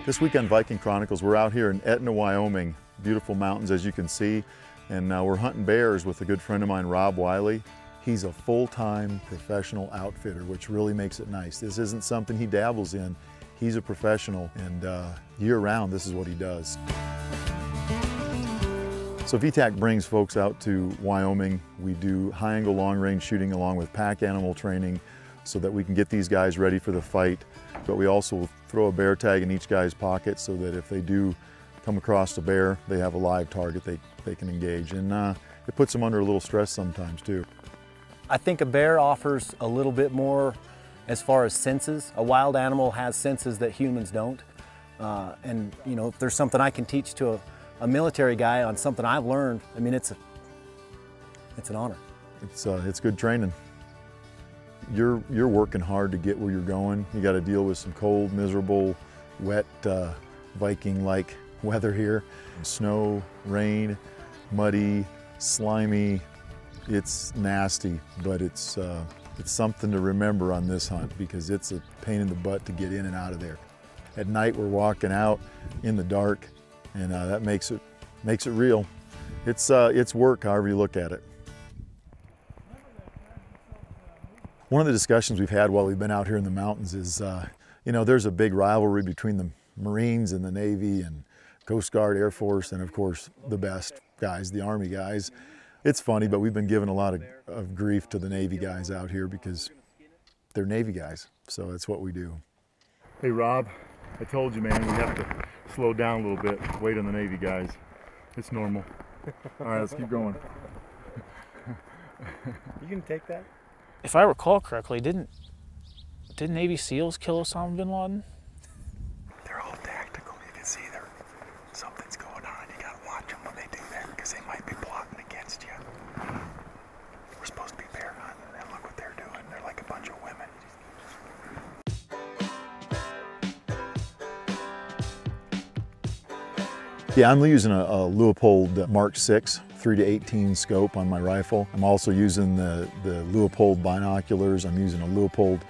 This week on Viking Chronicles, we're out here in Etna, Wyoming. Beautiful mountains, as you can see. And we're hunting bears with a good friend of mine, Rob Wiley. He's a full-time professional outfitter, which really makes it nice. This isn't something he dabbles in. He's a professional, and year-round, this is what he does. So VTAC brings folks out to Wyoming. We do high-angle, long-range shooting along with pack animal training so that we can get these guys ready for the fight. But we also throw a bear tag in each guy's pocket so that if they do come across a bear, they have a live target they can engage. And it puts them under a little stress sometimes too. I think a bear offers a little bit more as far as senses. A wild animal has senses that humans don't. And you know, if there's something I can teach to a military guy on something I've learned, I mean, it's an honor. It's good training. You're working hard to get where you're going. You got to deal with some cold, miserable, wet, Viking-like weather here. Snow, rain, muddy, slimy. It's nasty, but it's something to remember on this hunt because it's a pain in the butt to get in and out of there. At night, we're walking out in the dark, and that makes it real. It's work, however you look at it. One of the discussions we've had while we've been out here in the mountains is, you know, there's a big rivalry between the Marines and the Navy and Coast Guard, Air Force, and of course the best guys, the Army guys. It's funny, but we've been giving a lot of grief to the Navy guys out here because they're Navy guys, so that's what we do. Hey Rob, I told you, man, we have to slow down a little bit, wait on the Navy guys. It's normal. All right, let's keep going. You can take that? If I recall correctly, didn't Navy SEALs kill Osama bin Laden? They're all tactical. You can see something's going on. You gotta watch them when they do that because they might be plotting against you. We're supposed to be bear hunting, and look what they're doing. They're like a bunch of women. Yeah, I'm using a Leupold Mark 6 3-18 scope on my rifle. I'm also using the Leupold binoculars. I'm using a Leupold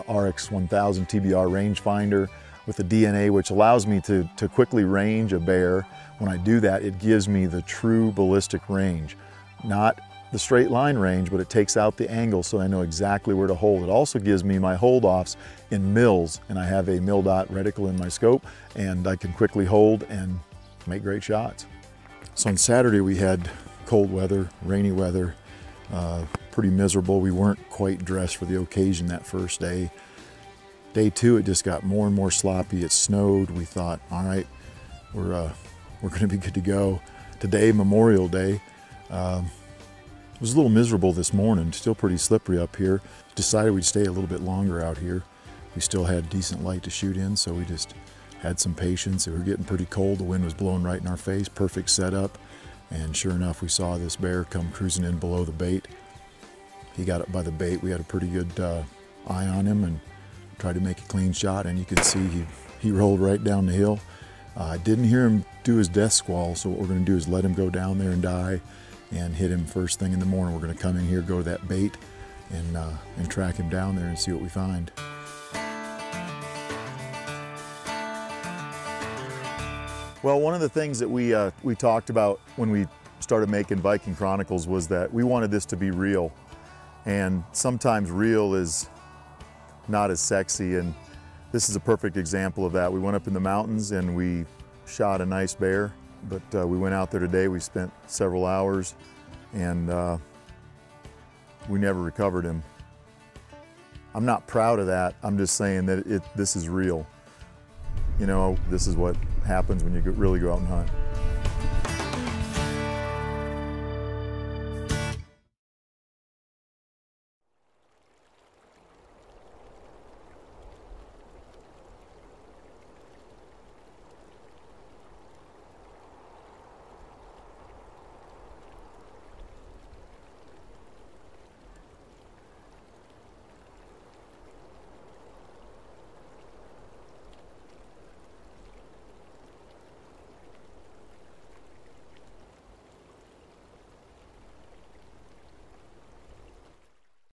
RX 1000 TBR rangefinder with the DNA, which allows me to quickly range a bear. When I do that, it gives me the true ballistic range. Not the straight line range, but it takes out the angle so I know exactly where to hold. It also gives me my hold-offs in mils, and I have a mil dot reticle in my scope, and I can quickly hold and make great shots. So on Saturday we had cold weather, rainy weather, pretty miserable. We weren't quite dressed for the occasion that first day. Day two, it just got more and more sloppy. It snowed. We thought, all right, we're gonna be good to go. Today, Memorial Day, it was a little miserable this morning, still pretty slippery up here. Decided we'd stay a little bit longer out here. We still had decent light to shoot in, so we just had some patience. It was getting pretty cold. The wind was blowing right in our face. Perfect setup. And sure enough, we saw this bear come cruising in below the bait. He got up by the bait. We had a pretty good eye on him and tried to make a clean shot. And you can see he rolled right down the hill. I didn't hear him do his death squall, so what we're going to do is let him go down there and die and hit him first thing in the morning. We're going to come in here, go to that bait, and track him down there and see what we find. Well, one of the things that we talked about when we started making Viking Chronicles was that we wanted this to be real. And sometimes real is not as sexy, and this is a perfect example of that. We went up in the mountains and we shot a nice bear, but we went out there today, we spent several hours, and we never recovered him. I'm not proud of that. I'm just saying that this is real. You know, this is what happens when you really go out and hunt.